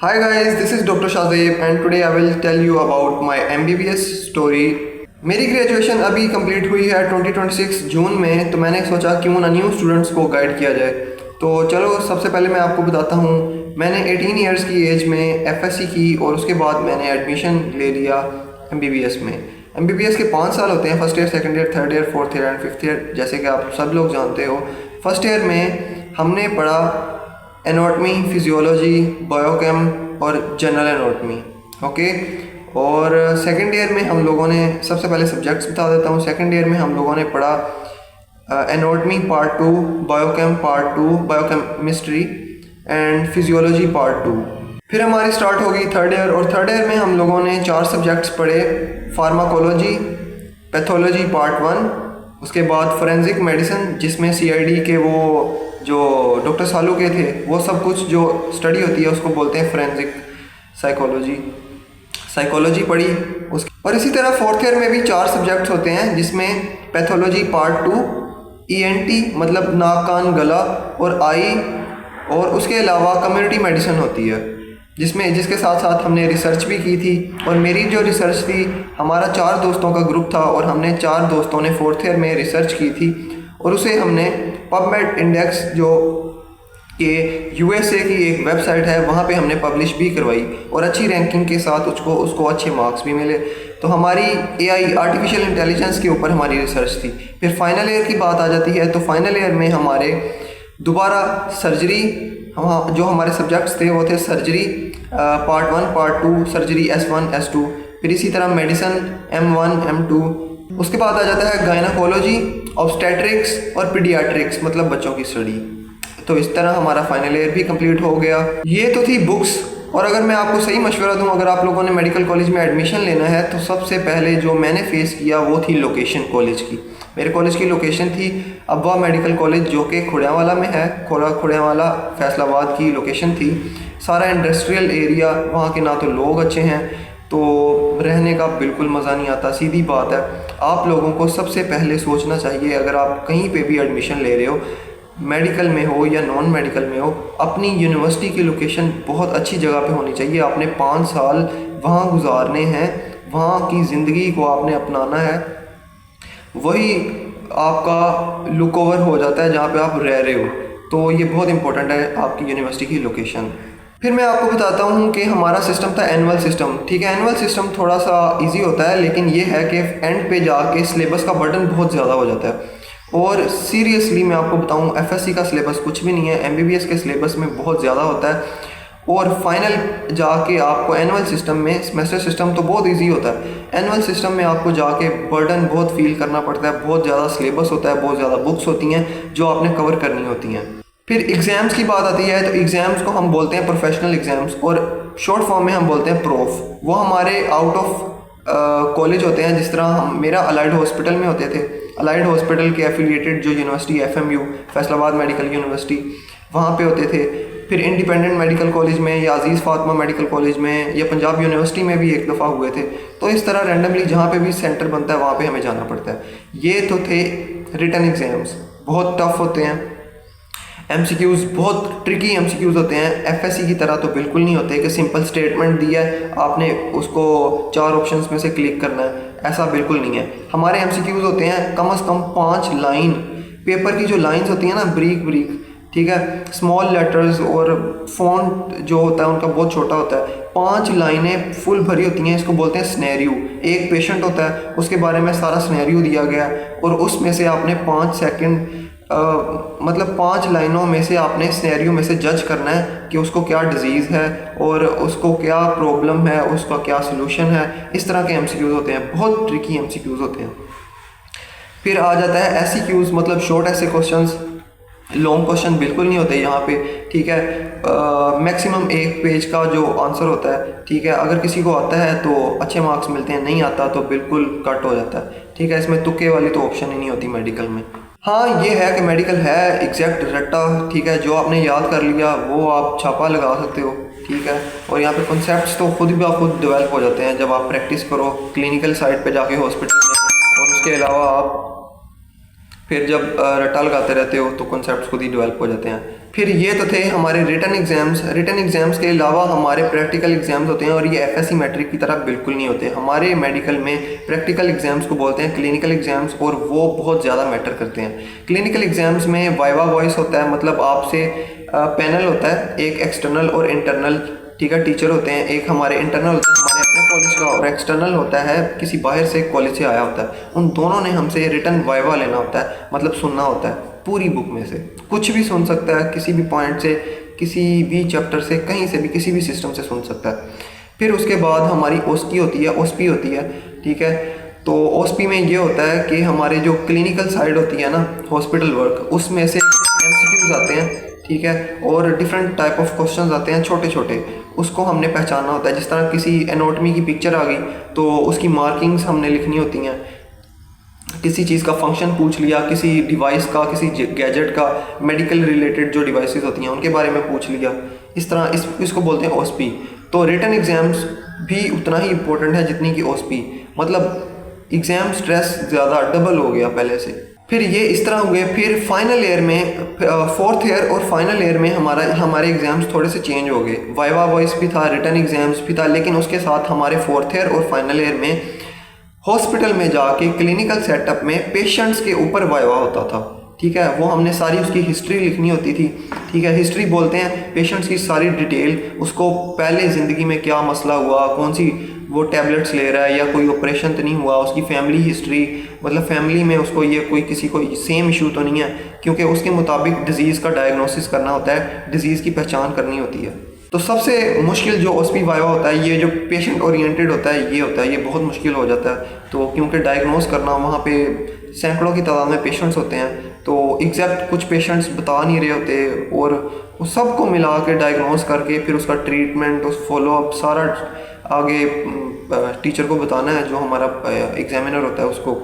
Hi guys, this is Dr. Shazib and today I will tell you about my MBBS story. मेरी graduation अभी complete हुई है 2026 जून में, तो मैंने सोचा क्यों ना न्यू स्टूडेंट्स को गाइड किया जाए। तो चलो सबसे पहले मैं आपको बताता हूँ। मैंने 18 इयर्स की एज में एफएससी की और उसके बाद मैंने एडमिशन ले लिया MBBS में। MBBS के 5 साल होते हैं, first year, second year, third year, fourth year and fifth year, जैसे कि आप सब लोग जानते हो। फर्स्ट ईयर में हमने पढ़ा एनाटॉमी, फिजियोलॉजी, बायोकेम और जनरल एनाटॉमी, ओके। और सेकंड ईयर में हम लोगों ने, सबसे पहले सब्जेक्ट्स बता देता हूँ। सेकंड ईयर में हम लोगों ने पढ़ा anatomy part 2, biochem part 2, biochemistry and physiology part 2। फिर हमारी स्टार्ट होगी थर्ड ईयर, और थर्ड ईयर में हम लोगों ने 4 सब्जेक्ट्स पढ़े। फार्माकोलॉजी, पैथोलॉजी पार्ट 1, उसके बाद फोरेंसिक मेडिसिन जिसमें CID के वो जो डॉक्टर सालू के थे, वो सब कुछ जो स्टडी होती है उसको बोलते हैं फोरेंसिक साइकोलॉजी पढ़ी उसकी। और इसी तरह फोर्थ ईयर में भी 4 सब्जेक्ट्स होते हैं जिसमें पैथोलॉजी पार्ट 2, ENT मतलब नाक कान गला और आई, और उसके अलावा कम्युनिटी मेडिसिन होती है जिसके साथ साथ हमने रिसर्च भी की थी। और मेरी जो रिसर्च थी, हमारा 4 दोस्तों का ग्रुप था और हमने 4 दोस्तों ने फोर्थ ईयर में रिसर्च की थी और उसे हमने पबमेड इंडेक्स जो कि USA की एक वेबसाइट है, वहाँ पे हमने पब्लिश भी करवाई और अच्छी रैंकिंग के साथ उसको अच्छे मार्क्स भी मिले। तो हमारी AI आर्टिफिशियल इंटेलिजेंस के ऊपर हमारी रिसर्च थी। फिर फाइनल ईयर की बात आ जाती है, तो फाइनल ईयर में हमारे दोबारा सर्जरी, जो हमारे सब्जेक्ट्स थे वो थे surgery part 1, part 2, surgery S1, S2, फिर इसी तरह मेडिसिन M1, M2। उसके बाद आ जाता है गायनाकोलॉजी, ऑब्स्टेट्रिक्स और पीडियाट्रिक्स मतलब बच्चों की स्टडी। तो इस तरह हमारा फाइनल ईयर भी कंप्लीट हो गया। ये तो थी बुक्स। और अगर मैं आपको सही मशवरा दूं, अगर आप लोगों ने मेडिकल कॉलेज में एडमिशन लेना है, तो सबसे पहले जो मैंने फेस किया वो थी लोकेशन कॉलेज की। मेरे कॉलेज की लोकेशन थी अब्बा मेडिकल कॉलेज, जो कि खुड़ियांवाला में है। खुड़ियांवाला फैसलाबाद की लोकेशन थी। सारा इंडस्ट्रियल एरिया, वहाँ के ना तो लोग अच्छे हैं, तो रहने का बिल्कुल मज़ा नहीं आता। सीधी बात है, आप लोगों को सबसे पहले सोचना चाहिए, अगर आप कहीं पे भी एडमिशन ले रहे हो, मेडिकल में हो या नॉन मेडिकल में हो, अपनी यूनिवर्सिटी की लोकेशन बहुत अच्छी जगह पे होनी चाहिए। आपने 5 साल वहाँ गुजारने हैं, वहाँ की ज़िंदगी को आपने अपनाना है, वही आपका लुक ओवर हो जाता है जहाँ पे आप रह रहे हो। तो ये बहुत इंपॉर्टेंट है आपकी यूनिवर्सिटी की लोकेशन। फिर मैं आपको बताता हूँ कि हमारा सिस्टम था एनुअल सिस्टम, ठीक है। एनुअल सिस्टम थोड़ा सा इजी होता है, लेकिन ये है कि एंड पे जाके सिलेबस का बर्डन बहुत ज़्यादा हो जाता है। और सीरियसली मैं आपको बताऊँ, FSC का सिलेबस कुछ भी नहीं है, MBBS के सिलेबस में बहुत ज़्यादा होता है। और फाइनल जाके आपको एनुअल सिस्टम में, सेमेस्टर सिस्टम तो बहुत इजी होता है, एनुअल सिस्टम में आपको जाके बर्डन बहुत फील करना पड़ता है। बहुत ज़्यादा सिलेबस होता है, बहुत ज़्यादा बुक्स होती हैं जो आपने कवर करनी होती हैं। फिर एग्ज़ाम्स की बात आती है, तो एग्ज़ाम्स को हम बोलते हैं प्रोफेशनल एग्ज़ाम्स, और शॉर्ट फॉर्म में हम बोलते हैं प्रोफ। वो हमारे आउट ऑफ कॉलेज होते हैं। जिस तरह मेरा अलाइड हॉस्पिटल में होते थे, अलाइड हॉस्पिटल के एफिलिएटेड जो university FMU, Faisalabad medical university, वहाँ पे होते थे। फिर इंडिपेंडेंट मेडिकल कॉलेज में, या अजीज़ फातिमा मेडिकल कॉलेज में, या पंजाब यूनिवर्सिटी में भी एक दफ़ा हुए थे। तो इस तरह रैंडमली जहाँ पे भी सेंटर बनता है वहाँ पे हमें जाना पड़ता है। ये तो थे रिटन एग्ज़ाम्स, बहुत टफ होते हैं। MCQs बहुत ट्रिकी MCQs होते हैं। FSC की तरह तो बिल्कुल नहीं होते कि सिंपल स्टेटमेंट दिया है, आपने उसको 4 ऑप्शंस में से क्लिक करना है, ऐसा बिल्कुल नहीं है। हमारे MCQs होते हैं कम से कम 5 लाइन। पेपर की जो लाइंस होती हैं ना, ब्रीक, ठीक है, स्मॉल लेटर्स और फॉन्ट जो होता है उनका बहुत छोटा होता है। 5 लाइनें फुल भरी होती हैं, इसको बोलते हैं स्नेरियो। एक पेशेंट होता है, उसके बारे में सारा स्नेरियो दिया गया है, और उसमें से आपने 5 सेकंड मतलब 5 लाइनों में से आपने स्नेरियो में से जज करना है कि उसको क्या डिजीज़ है और उसको क्या प्रॉब्लम है, उसका क्या सलूशन है। इस तरह के MCQs होते हैं, बहुत ट्रिकी MCQs होते हैं। फिर आ जाता है SEQs, मतलब शॉर्ट ऐसे क्वेश्चंस। लॉन्ग क्वेश्चन बिल्कुल नहीं होते यहाँ पे, ठीक है। मैक्सिमम 1 पेज का जो आंसर होता है, ठीक है। अगर किसी को आता है तो अच्छे मार्क्स मिलते हैं, नहीं आता तो बिल्कुल कट हो जाता है, ठीक है। इसमें तुक्के वाली तो ऑप्शन ही नहीं होती मेडिकल में। हाँ, ये है कि मेडिकल है एग्जैक्ट रट्टा, ठीक है। जो आपने याद कर लिया वो आप छापा लगा सकते हो, ठीक है। और यहाँ पे कॉन्सेप्ट्स तो खुद ब खुद डेवलप हो जाते हैं जब आप प्रैक्टिस करो क्लिनिकल साइड पे जाके हॉस्पिटल में। और उसके अलावा आप फिर जब रट्टा लगाते रहते हो तो कॉन्सेप्ट्स खुद ही डेवलप हो जाते हैं। फिर ये तो थे हमारे रिटन एग्ज़ाम्स के अलावा हमारे प्रैक्टिकल एग्ज़ाम्स होते हैं, और ये एफएससी मैट्रिक की तरह बिल्कुल नहीं होते। हमारे मेडिकल में प्रैक्टिकल एग्ज़ाम्स को बोलते हैं क्लिनिकल एग्ज़ाम्स, और वो बहुत ज़्यादा मैटर करते हैं। क्लिनिकल एग्ज़ाम्स में वाइवा वॉइस होता है, मतलब आपसे पैनल होता है, एक एक्सटर्नल और इंटरनल, ठीक है, टीचर होते हैं। एक हमारे इंटरनल होता है हमारे अपने कॉलेज का, और एक्सटर्नल होता है किसी बाहर से कॉलेज से आया होता है। उन दोनों ने हमसे रिटन वाइवा लेना होता है, मतलब सुनना होता है पूरी बुक में से, कुछ भी सुन सकता है, किसी भी पॉइंट से, किसी भी चैप्टर से, कहीं से भी, किसी भी सिस्टम से सुन सकता है। फिर उसके बाद हमारी ओस्की होती है, ओस्पी होती है, ठीक है। तो ओस्पी में ये होता है कि हमारे जो क्लिनिकल साइड होती है ना, हॉस्पिटल वर्क, उसमें से एमसीक्यूज आते हैं, ठीक है, और डिफरेंट टाइप ऑफ क्वेश्चंस आते हैं छोटे छोटे, उसको हमने पहचानना होता है। जिस तरह किसी एनाटॉमी की पिक्चर आ गई तो उसकी मार्किंग्स हमने लिखनी होती हैं। किसी चीज़ का फंक्शन पूछ लिया, किसी डिवाइस का, किसी गैजेट का, मेडिकल रिलेटेड जो डिवाइसेस होती हैं उनके बारे में पूछ लिया। इस तरह इसको बोलते हैं ओस्पी। तो रिटन एग्ज़ाम्स भी उतना ही इम्पोर्टेंट है जितनी कि ओस्पी, मतलब एग्ज़ाम स्ट्रेस ज़्यादा डबल हो गया पहले से। फिर ये इस तरह हुए। फिर फाइनल ईयर में, फोर्थ ईयर और फाइनल ईयर में हमारे एग्ज़ाम्स थोड़े से चेंज हो गए। वाइवा वॉइस भी था, रिटन एग्ज़ाम्स भी था, लेकिन उसके साथ हमारे फोर्थ ईयर और फाइनल ईयर में हॉस्पिटल में जाके क्लिनिकल सेटअप में पेशेंट्स के ऊपर वाइवा होता था, ठीक है। वो हमने सारी उसकी हिस्ट्री लिखनी होती थी, ठीक है। हिस्ट्री बोलते हैं पेशेंट्स की सारी डिटेल, उसको पहले ज़िंदगी में क्या मसला हुआ, कौन सी वो टैबलेट्स ले रहा है, या कोई ऑपरेशन तो नहीं हुआ, उसकी फैमिली हिस्ट्री, मतलब फैमिली में उसको ये कोई किसी को सेम इशू तो नहीं है, क्योंकि उसके मुताबिक डिज़ीज़ का डायग्नोसिस करना होता है, डिज़ीज़ की पहचान करनी होती है। तो सबसे मुश्किल जो ओस्पी वाइवा होता है, ये जो पेशेंट ओरिएंटेड होता है, ये होता है, ये बहुत मुश्किल हो जाता है। तो क्योंकि डायग्नोस करना, वहाँ पे सैकड़ों की तादाद में पेशेंट्स होते हैं, तो एग्जैक्ट कुछ पेशेंट्स बता नहीं रहे होते, और उस सबको मिला के डायग्नोस करके फिर उसका ट्रीटमेंट, उस फॉलोअप सारा आगे टीचर को बताना है, जो हमारा एग्जामिनर होता है उसको,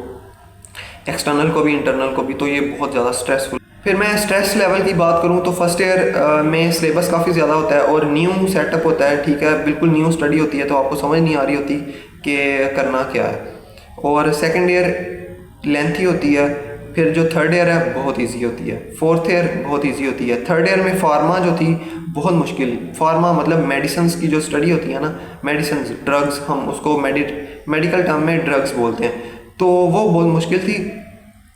एक्सटर्नल को भी इंटरनल को भी। तो ये बहुत ज़्यादा स्ट्रेसफुल। फिर मैं स्ट्रेस लेवल की बात करूं तो फर्स्ट ईयर में सिलेबस काफ़ी ज़्यादा होता है और न्यू सेटअप होता है, ठीक है, बिल्कुल न्यू स्टडी होती है, तो आपको समझ नहीं आ रही होती कि करना क्या है। और सेकंड ईयर लेंथी होती है। फिर जो थर्ड ईयर है बहुत इजी होती है, फोर्थ ईयर बहुत इजी होती है। थर्ड ईयर में फार्मा जो थी बहुत मुश्किल, फार्मा मतलब मेडिसिन्स की जो स्टडी होती है ना, मेडिसिन्स, ड्रग्स, हम उसको मेडिकल टर्म में ड्रग्स बोलते हैं, तो वो बहुत मुश्किल थी,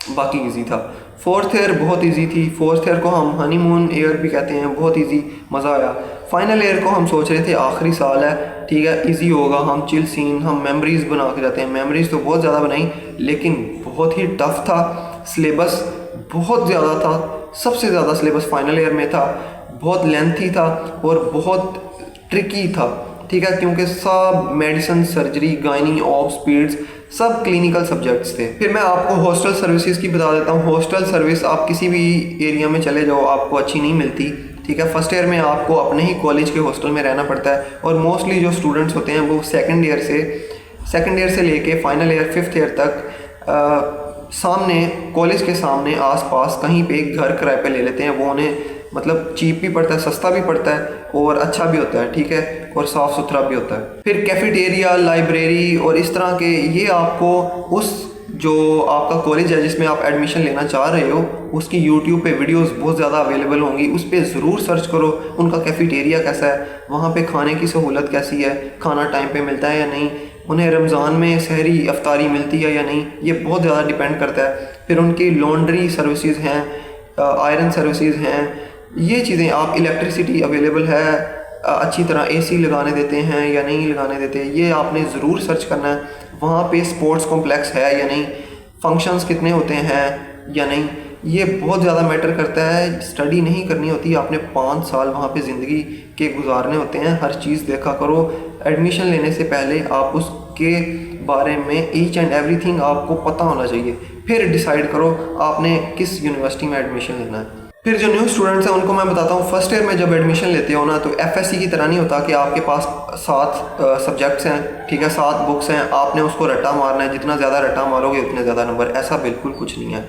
बाकी इजी था। फोर्थ ईयर बहुत इजी थी, फोर्थ ईयर को हम हनीमून ईयर भी कहते हैं, बहुत इजी, मज़ा आया। फाइनल ईयर को हम सोच रहे थे आखिरी साल है, ठीक है, इजी होगा, हम चिल सीन, हम मेमोरीज़ बना के जाते हैं। मेमोरीज़ तो बहुत ज़्यादा बनाई, लेकिन बहुत ही टफ था, सिलेबस बहुत ज़्यादा था, सबसे ज़्यादा सिलेबस फाइनल ईयर में था, बहुत लेंथी था और बहुत ट्रिकी था, ठीक है, क्योंकि सब medicine, surgery, gynae, of speeds, सब क्लिनिकल सब्जेक्ट्स थे। फिर मैं आपको हॉस्टल सर्विसेज की बता देता हूँ। हॉस्टल सर्विस आप किसी भी एरिया में चले जाओ, आपको अच्छी नहीं मिलती, ठीक है। फर्स्ट ईयर में आपको अपने ही कॉलेज के हॉस्टल में रहना पड़ता है, और मोस्टली जो स्टूडेंट्स होते हैं वो सेकेंड ईयर से लेके फाइनल ईयर फिफ्थ ईयर तक सामने, कॉलेज के सामने आसपास कहीं पे घर किराए पे ले लेते हैं। वो उन्हें मतलब चीप भी पड़ता है, सस्ता भी पड़ता है और अच्छा भी होता है, ठीक है, और साफ़ सुथरा भी होता है। फिर कैफेटेरिया, लाइब्रेरी और इस तरह के, ये आपको उस जो आपका कॉलेज है जिसमें आप एडमिशन लेना चाह रहे हो, उसकी यूट्यूब पे वीडियोस बहुत ज़्यादा अवेलेबल होंगी, उस पर ज़रूर सर्च करो उनका कैफेटेरिया कैसा है, वहाँ पे खाने की सहूलत कैसी है, खाना टाइम पे मिलता है या नहीं, उन्हें रमज़ान में सहरी अफ्तारी मिलती है या नहीं, ये बहुत ज़्यादा डिपेंड करता है। फिर उनकी लॉन्ड्री सर्विसेज हैं, आयरन सर्विसेज हैं, ये चीज़ें, आप इलेक्ट्रिसिटी अवेलेबल है, अच्छी तरह एसी लगाने देते हैं या नहीं लगाने देते, ये आपने ज़रूर सर्च करना है। वहाँ पे स्पोर्ट्स कॉम्प्लेक्स है या नहीं, फंक्शंस कितने होते हैं या नहीं, ये बहुत ज़्यादा मैटर करता है। स्टडी नहीं करनी होती, आपने 5 साल वहाँ पे ज़िंदगी के गुजारने होते हैं, हर चीज़ देखा करो। एडमिशन लेने से पहले आप उसके बारे में ईच एंड एवरीथिंग आपको पता होना चाहिए, फिर डिसाइड करो आपने किस यूनिवर्सिटी में एडमिशन लेना है। फिर जो न्यू स्टूडेंट्स हैं उनको मैं बताता हूँ, फर्स्ट ईयर में जब एडमिशन लेते हो ना, तो एफएससी की तरह नहीं होता कि आपके पास 7 सब्जेक्ट्स हैं, ठीक है, 7 बुक्स हैं, आपने उसको रट्टा मारना है, जितना ज़्यादा रट्टा मारोगे उतने ज़्यादा नंबर, ऐसा बिल्कुल कुछ नहीं है।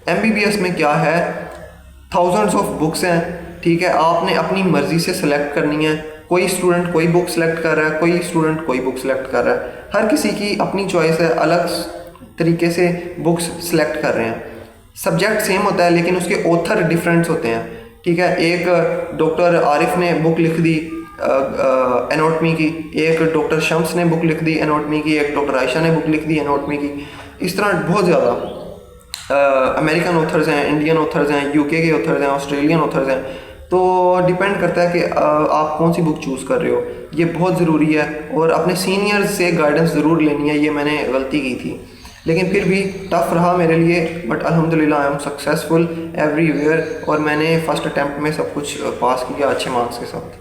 एमबीबीएस में क्या है, थाउजेंड्स ऑफ बुक्स हैं, ठीक है, आपने अपनी मर्ज़ी से सिलेक्ट करनी है। कोई स्टूडेंट कोई बुक सेलेक्ट कर रहा है, कोई स्टूडेंट कोई बुक सेलेक्ट कर रहा है, हर किसी की अपनी चॉइस है, अलग तरीके से बुक्स सेलेक्ट कर रहे हैं। सब्जेक्ट सेम होता है लेकिन उसके ऑथर डिफरेंट्स होते हैं, ठीक है। एक डॉक्टर आरिफ ने बुक लिख दी एनाटॉमी की, एक डॉक्टर शम्स ने बुक लिख दी एनाटॉमी की, एक डॉक्टर आयशा ने बुक लिख दी एनाटॉमी की। इस तरह बहुत ज़्यादा अमेरिकन ऑथर्स हैं, इंडियन ऑथर्स हैं, यूके के ऑथर्स हैं, ऑस्ट्रेलियन ऑथर्स हैं। तो डिपेंड करता है कि आप कौन सी बुक चूज़ कर रहे हो, ये बहुत ज़रूरी है। और अपने सीनियर्स से गाइडेंस ज़रूर लेनी है, ये मैंने गलती की थी लेकिन फिर भी टफ़ रहा मेरे लिए, बट अल्हम्दुलिल्लाह आई एम सक्सेसफुल एवरीवेयर। और मैंने फ़र्स्ट अटैम्प्ट में सब कुछ पास किया अच्छे मार्क्स के साथ।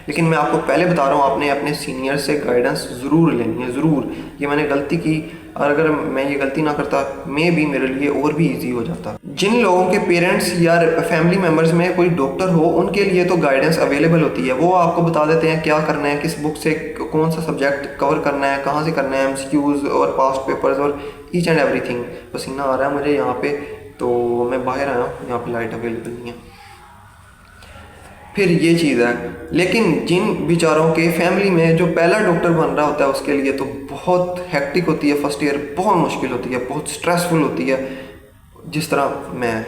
लेकिन मैं आपको पहले बता रहा हूँ, आपने अपने सीनियर से गाइडेंस ज़रूर लेनी है, ज़रूर। ये मैंने गलती की, और अगर मैं ये गलती ना करता मैं भी, मेरे लिए और भी इजी हो जाता। जिन लोगों के पेरेंट्स या फैमिली मेम्बर्स में कोई डॉक्टर हो, उनके लिए तो गाइडेंस अवेलेबल होती है। वो आपको बता देते हैं क्या करना है, किस बुक से कौन सा सब्जेक्ट कवर करना है, कहाँ से करना है, MCQs और पास्ट पेपर्स और ईच एंड एवरीथिंग। पसीना आ रहा है मुझे यहाँ पे, तो मैं बाहर आया हूँ, यहाँ पे लाइट अवेलेबल नहीं है। फिर ये चीज़ है। लेकिन जिन बेचारों के फैमिली में जो पहला डॉक्टर बन रहा होता है, उसके लिए तो बहुत हेक्टिक होती है, फर्स्ट ईयर बहुत मुश्किल होती है, बहुत स्ट्रेसफुल होती है, जिस तरह मैं।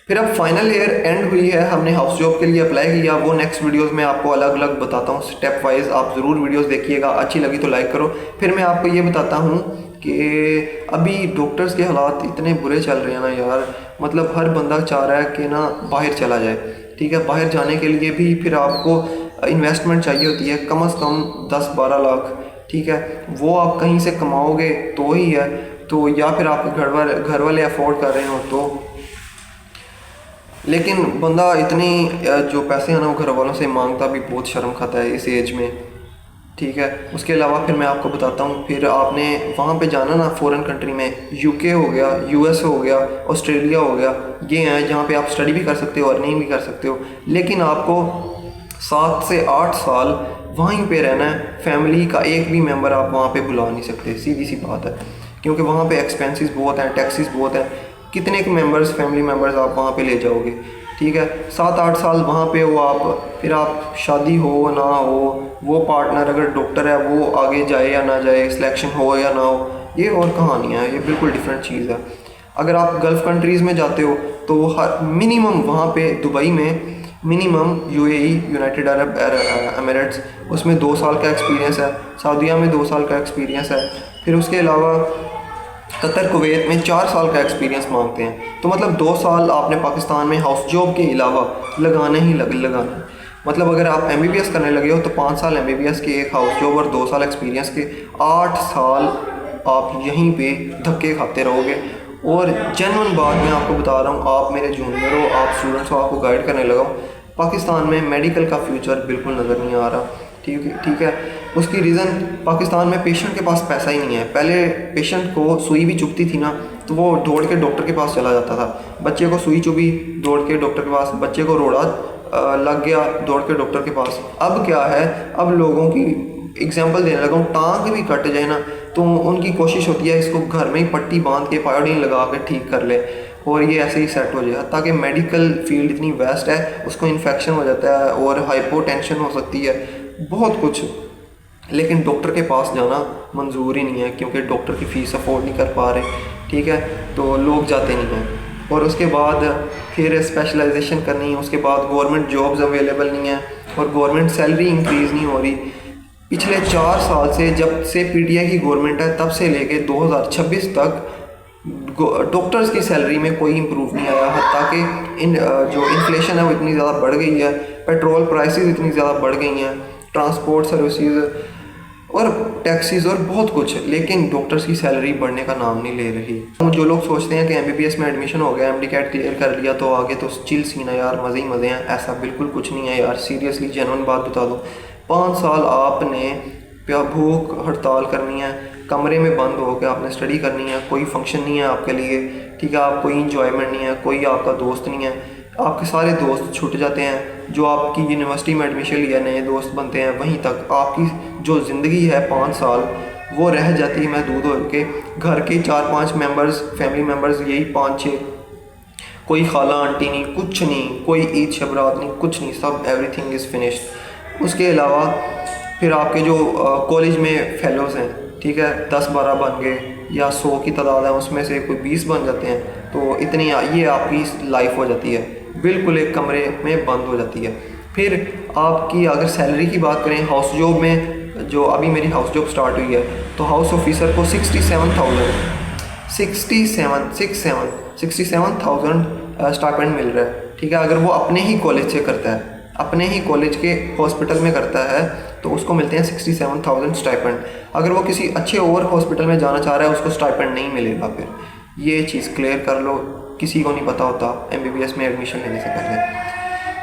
फिर अब फाइनल ईयर एंड हुई है, हमने हाउस जॉब के लिए अप्लाई किया। वो नेक्स्ट वीडियोस में आपको अलग अलग बताता हूँ स्टेप वाइज, आप ज़रूर वीडियोस देखिएगा, अच्छी लगी तो लाइक करो। फिर मैं आपको ये बताता हूँ कि अभी डॉक्टर्स के हालात इतने बुरे चल रहे हैं ना यार, मतलब हर बंदा चाह रहा है कि ना बाहर चला जाए, ठीक है। बाहर जाने के लिए भी फिर आपको इन्वेस्टमेंट चाहिए होती है, कम से कम 10-12 लाख, ठीक है। वो आप कहीं से कमाओगे तो ही है, तो या फिर आपके घर वाले अफोर्ड कर रहे हो तो। लेकिन बंदा इतनी जो पैसे हैं ना वो घर वालों से मांगता भी बहुत शर्म खाता है इस एज में, ठीक है। उसके अलावा फिर मैं आपको बताता हूँ, फिर आपने वहाँ पे जाना ना फॉरेन कंट्री में, यूके हो गया, यूएस हो गया, ऑस्ट्रेलिया हो गया, ये हैं जहाँ पे आप स्टडी भी कर सकते हो और नहीं भी कर सकते हो। लेकिन आपको 7 से 8 साल वहीं पे रहना है, फैमिली का एक भी मेंबर आप वहाँ पे बुला नहीं सकते, सीधी सी बात है। क्योंकि वहाँ पे एक्सपेंसेस बहुत हैं, टैक्सेस बहुत हैं, कितने के मेंबर्स फैमिली मेम्बर्स आप वहाँ पे ले जाओगे, ठीक है। 7-8 साल वहाँ पे हो आप, फिर आप शादी हो ना हो, वो पार्टनर अगर डॉक्टर है वो आगे जाए या ना जाए, सिलेक्शन हो या ना हो, ये और कहानियाँ हैं, ये बिल्कुल डिफरेंट चीज़ है। अगर आप गल्फ़ कंट्रीज़ में जाते हो तो हर मिनिमम वहाँ पे दुबई में minimum UAE United Arab Emirates उसमें 2 साल का एक्सपीरियंस है, सऊदीया में 2 साल का एक्सपीरियंस है, फिर उसके अलावा कतर कुवैत में 4 साल का एक्सपीरियंस मांगते हैं। तो मतलब 2 साल आपने पाकिस्तान में हाउस जॉब के अलावा लगाना ही लगाना। मतलब अगर आप MBBS करने लगे हो तो 5 साल MBBS के, एक हाउस जॉब और 2 साल एक्सपीरियंस के, 8 साल आप यहीं पे धक्के खाते रहोगे। और जेन्युइन बात मैं आपको बता रहा हूँ, आप मेरे जूनियर हो, आप स्टूडेंट्स हो, आपको गाइड करने लगा हूँ। पाकिस्तान में मेडिकल का फ्यूचर बिल्कुल नज़र नहीं आ रहा, ठीक है। उसकी रीज़न पाकिस्तान में पेशेंट के पास पैसा ही नहीं है। पहले पेशेंट को सुई भी चुभती थी ना तो वो दौड़ के डॉक्टर के पास चला जाता था, बच्चे को सुई चुभी दौड़ के डॉक्टर के पास, बच्चे को रोड़ा लग गया दौड़ के डॉक्टर के पास। अब क्या है, अब लोगों की एग्जांपल देने लगा हूँ, टांग भी कट जाए ना तो उनकी कोशिश होती है इसको घर में ही पट्टी बांध के पायोडीन लगा के ठीक कर ले और ये ऐसे ही सेट हो जाए। ताकि मेडिकल फील्ड इतनी वेस्ट है, उसको इन्फेक्शन हो जाता है और हाइपोटेंशन हो सकती है, बहुत कुछ। लेकिन डॉक्टर के पास जाना मंजूर ही नहीं है क्योंकि डॉक्टर की फ़ीस अफोर्ड नहीं कर पा रहे, ठीक है, तो लोग जाते नहीं हैं। और उसके बाद फिर स्पेशलाइजेशन करनी है, उसके बाद गवर्नमेंट जॉब्स अवेलेबल नहीं है और गवर्नमेंट सैलरी इंक्रीज़ नहीं हो रही। पिछले 4 साल से जब से PTI की गवर्नमेंट है तब से लेके 2026 तक डॉक्टर्स की सैलरी में कोई इम्प्रूव नहीं आया। हत्ता कि जो इन्फ्लेशन है वो इतनी ज़्यादा बढ़ गई है, पेट्रोल प्राइसेस इतनी ज़्यादा बढ़ गई हैं, ट्रांसपोर्ट सर्विसेज और टैक्सीज और बहुत कुछ, लेकिन डॉक्टर्स की सैलरी बढ़ने का नाम नहीं ले रही। जो लोग सोचते हैं कि MBBS में एडमिशन हो गया, MD कैट क्लियर कर लिया तो आगे तो चिल सीन है यार, मज़े ही मज़े हैं, ऐसा बिल्कुल कुछ नहीं है यार। सीरियसली जेन्युइन बात बता दो, 5 साल आपने भूख हड़ताल करनी है, कमरे में बंद होकर आपने स्टडी करनी है, कोई फंक्शन नहीं है आपके लिए, ठीक है, आप कोई इंजॉयमेंट नहीं है, कोई आपका दोस्त नहीं है, आपके सारे दोस्त छूट जाते हैं। जो आपकी यूनिवर्सिटी में एडमिशन लिया नए दोस्त बनते हैं, वहीं तक आपकी जो ज़िंदगी है 5 साल वो रह जाती है महदूद होकर। घर के 4-5 मेंबर्स, फैमिली मेंबर्स, यही 5-6, कोई खाला आंटी नहीं, कुछ नहीं, कोई ईद शबरात नहीं, कुछ नहीं, सब एवरीथिंग इज़ फिनिश्ड। उसके अलावा फिर आपके जो कॉलेज में फेलोज़ हैं, ठीक है, 10-12 बन गए या 100 की तादाद है उसमें से कोई 20 बन जाते हैं, तो इतनी ये आपकी लाइफ हो जाती है। बिल्कुल एक कमरे में बंद हो जाती है। फिर आपकी अगर सैलरी की बात करें हाउस जॉब में, जो अभी मेरी हाउस जॉब स्टार्ट हुई है, तो हाउस ऑफिसर को 67,000 स्टाइपेंड मिल रहा है। ठीक है, अगर वो अपने ही कॉलेज से करता है, अपने ही कॉलेज के हॉस्पिटल में करता है, तो उसको मिलते हैं 67,000 स्टाइपेंड। अगर वो किसी अच्छे और हॉस्पिटल में जाना चाह रहा है, उसको स्टाइपेंड नहीं मिलेगा। फिर ये चीज़ क्लियर कर लो, किसी को नहीं पता होता MBBS में एडमिशन लेने से पहले।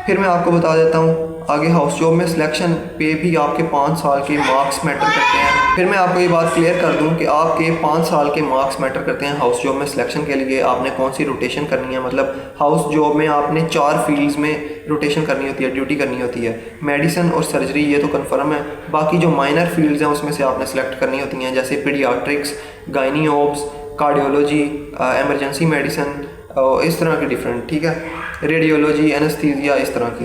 फिर मैं आपको बता देता हूँ आगे हाउस जॉब में सिलेक्शन पे भी आपके 5 साल के मार्क्स मैटर करते हैं। फिर मैं आपको ये बात क्लियर कर दूं कि आपके 5 साल के मार्क्स मैटर करते हैं हाउस जॉब में सिलेक्शन के लिए। आपने कौन सी रोटेशन करनी है, मतलब हाउस जॉब में आपने 4 फील्ड्स में रोटेशन करनी होती है, ड्यूटी करनी होती है। मेडिसिन और सर्जरी ये तो कन्फर्म है, बाकी जो माइनर फील्ड्स हैं उसमें से आपने सेलेक्ट करनी होती हैं, जैसे paediatrics, gynae obs, cardiology, emergency medicine, इस तरह की डिफरेंट, ठीक है, रेडियोलॉजी, एनेस्थीसिया, इस तरह की।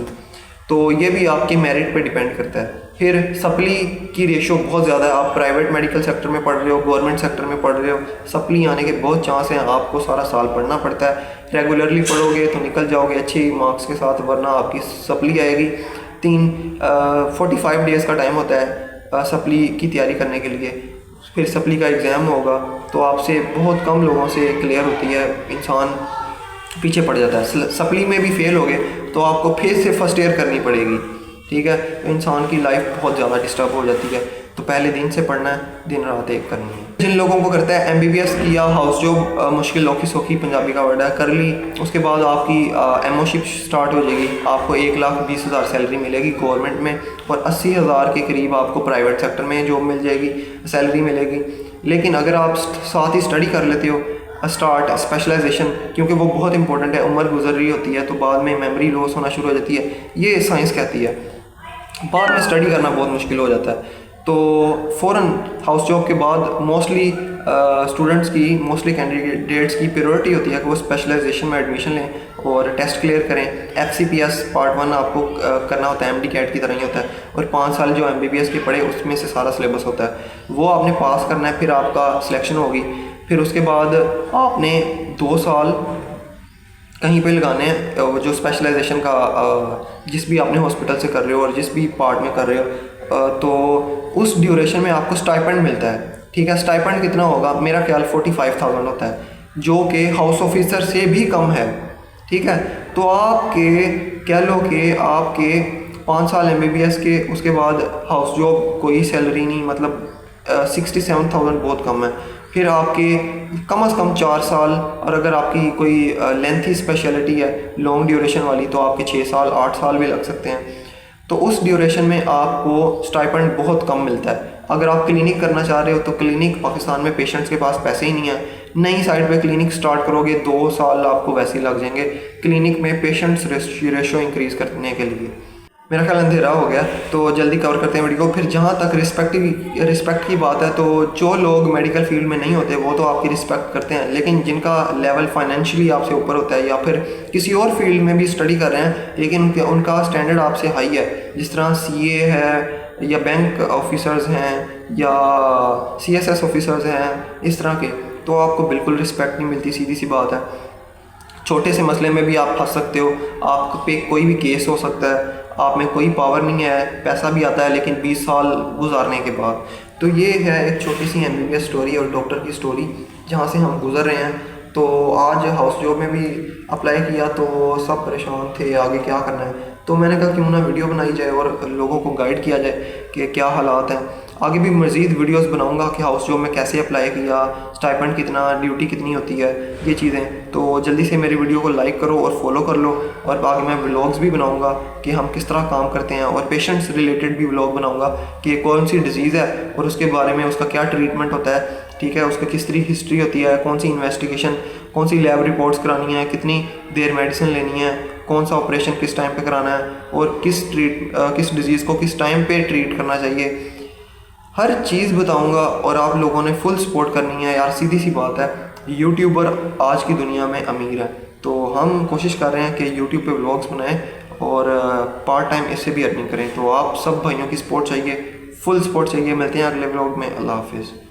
तो ये भी आपके मेरिट पे डिपेंड करता है। फिर सप्ली की रेशो बहुत ज़्यादा है। आप प्राइवेट मेडिकल सेक्टर में पढ़ रहे हो, गवर्नमेंट सेक्टर में पढ़ रहे हो, सप्ली आने के बहुत चांस हैं। आपको सारा साल पढ़ना पड़ता है। रेगुलरली पढ़ोगे तो निकल जाओगे अच्छी मार्क्स के साथ, वरना आपकी सप्ली आएगी। 45 डेज़ का टाइम होता है सप्ली की तैयारी करने के लिए। फिर सप्ली का एग्ज़ाम होगा, तो आपसे बहुत कम लोगों से क्लियर होती है, इंसान पीछे पड़ जाता है। सप्ली में भी फेल हो गए तो आपको फिर से फर्स्ट ईयर करनी पड़ेगी। ठीक है, तो इंसान की लाइफ बहुत ज़्यादा डिस्टर्ब हो जाती है। तो पहले दिन से पढ़ना है, दिन रात एक करनी है। जिन लोगों को करता है MBBS की या हाउस जॉब मुश्किल औखी सौखी पंजाबी का वर्ड है, कर ली, उसके बाद आपकी एमओशिप स्टार्ट हो जाएगी। आपको 1,20,000 सैलरी मिलेगी गवर्नमेंट में, और 80,000 के करीब आपको प्राइवेट सेक्टर में जॉब मिल जाएगी, सैलरी मिलेगी। लेकिन अगर आप साथ ही स्टडी कर लेते हो, स्टार्ट स्पेशलाइजेशन, क्योंकि वो बहुत इंपॉर्टेंट है, उम्र गुजर रही होती है तो बाद में मेमोरी लॉस होना शुरू हो जाती है, ये साइंस कहती है। बाद में स्टडी करना बहुत मुश्किल हो जाता है। तो फ़ौरन हाउस जॉब के बाद मोस्टली कैंडिडेट्स की प्रायोरिटी होती है कि वो स्पेशलाइजेशन में एडमिशन लें और टेस्ट क्लियर करें। FCPS पार्ट 1 आपको करना होता है, MD कैट की तरह ही होता है, और 5 साल जो MBBS के पढ़े उसमें से सारा सिलेबस होता है, वो आपने पास करना है, फिर आपका सिलेक्शन होगी। फिर उसके बाद आपने 2 साल कहीं पे लगाने हैं, जो स्पेशलाइजेशन का जिस भी आपने हॉस्पिटल से कर रहे हो और जिस भी पार्ट में कर रहे हो, तो उस ड्यूरेशन में आपको स्टाइपेंड मिलता है। ठीक है, स्टाइपेंड कितना होगा, मेरा ख्याल 45,000 होता है, जो कि हाउस ऑफिसर से भी कम है। ठीक है, तो आपके कह लो कि आपके 5 साल MBBS के, उसके बाद हाउस जॉब कोई सैलरी नहीं, मतलब 67,000 बहुत कम है। फिर आपके कम से कम 4 साल, और अगर आपकी कोई लेंथी स्पेशलिटी है लॉन्ग ड्यूरेशन वाली, तो आपके 6 साल 8 साल भी लग सकते हैं। तो उस ड्यूरेशन में आपको स्टाइपेंड बहुत कम मिलता है। अगर आप क्लिनिक करना चाह रहे हो तो क्लिनिक पाकिस्तान में पेशेंट्स के पास पैसे ही नहीं है। नई साइड पे क्लिनिक स्टार्ट करोगे 2 साल आपको वैसे ही लग जाएंगे क्लिनिक में पेशेंट्स रेशो इंक्रीज़ करने के लिए। मेरा ख्याल अंधेरा हो गया, तो जल्दी कवर करते हैं वीडियो को। फिर जहाँ तक रिस्पेक्ट की बात है, तो जो लोग मेडिकल फील्ड में नहीं होते वो तो आपकी रिस्पेक्ट करते हैं, लेकिन जिनका लेवल फाइनेंशियली आपसे ऊपर होता है, या फिर किसी और फील्ड में भी स्टडी कर रहे हैं लेकिन उनका स्टैंडर्ड आपसे हाई है, जिस तरह CA है, या बैंक ऑफिसर्स हैं, या CSS ऑफिसर्स हैं, इस तरह के, तो आपको बिल्कुल रिस्पेक्ट नहीं मिलती। सीधी सी बात है, छोटे से मसले में भी आप फंस सकते हो, आप पे कोई भी केस हो सकता है, आप में कोई पावर नहीं है, पैसा भी आता है लेकिन 20 साल गुजारने के बाद। तो ये है एक छोटी सी MBBS स्टोरी और डॉक्टर की स्टोरी जहाँ से हम गुजर रहे हैं। तो आज हाउस जॉब में भी अप्लाई किया तो सब परेशान थे आगे क्या करना है, तो मैंने कहा क्यों ना वीडियो बनाई जाए और लोगों को गाइड किया जाए कि क्या हालात हैं। आगे भी मज़ीद वीडियोस बनाऊंगा कि हाउस जॉब में कैसे अप्लाई किया, स्टाइपेंड कितना, ड्यूटी कितनी होती है, ये चीज़ें। तो जल्दी से मेरी वीडियो को लाइक करो और फॉलो कर लो, और आगे मैं व्लॉग्स भी बनाऊंगा कि हम किस तरह काम करते हैं, और पेशेंट्स रिलेटेड भी व्लॉग बनाऊंगा कि कौन सी डिजीज़ है और उसके बारे में उसका क्या ट्रीटमेंट होता है। ठीक है, उसका किस तरह हिस्ट्री होती है, कौन सी इन्वेस्टिगेशन, कौन सी लैब रिपोर्ट्स करानी है, कितनी देर मेडिसिन लेनी है, कौन सा ऑपरेशन किस टाइम पे कराना है, और किस डिजीज़ को किस टाइम पे ट्रीट करना चाहिए, हर चीज़ बताऊंगा। और आप लोगों ने फुल सपोर्ट करनी है यार, सीधी सी बात है, यूट्यूबर आज की दुनिया में अमीर है, तो हम कोशिश कर रहे हैं कि यूट्यूब पे व्लॉग्स बनाएं और पार्ट टाइम इससे भी अर्निंग करें। तो आप सब भाइयों की सपोर्ट चाहिए, फुल सपोर्ट चाहिए। मिलते हैं अगले व्लॉग में, अल्लाह हाफिज़।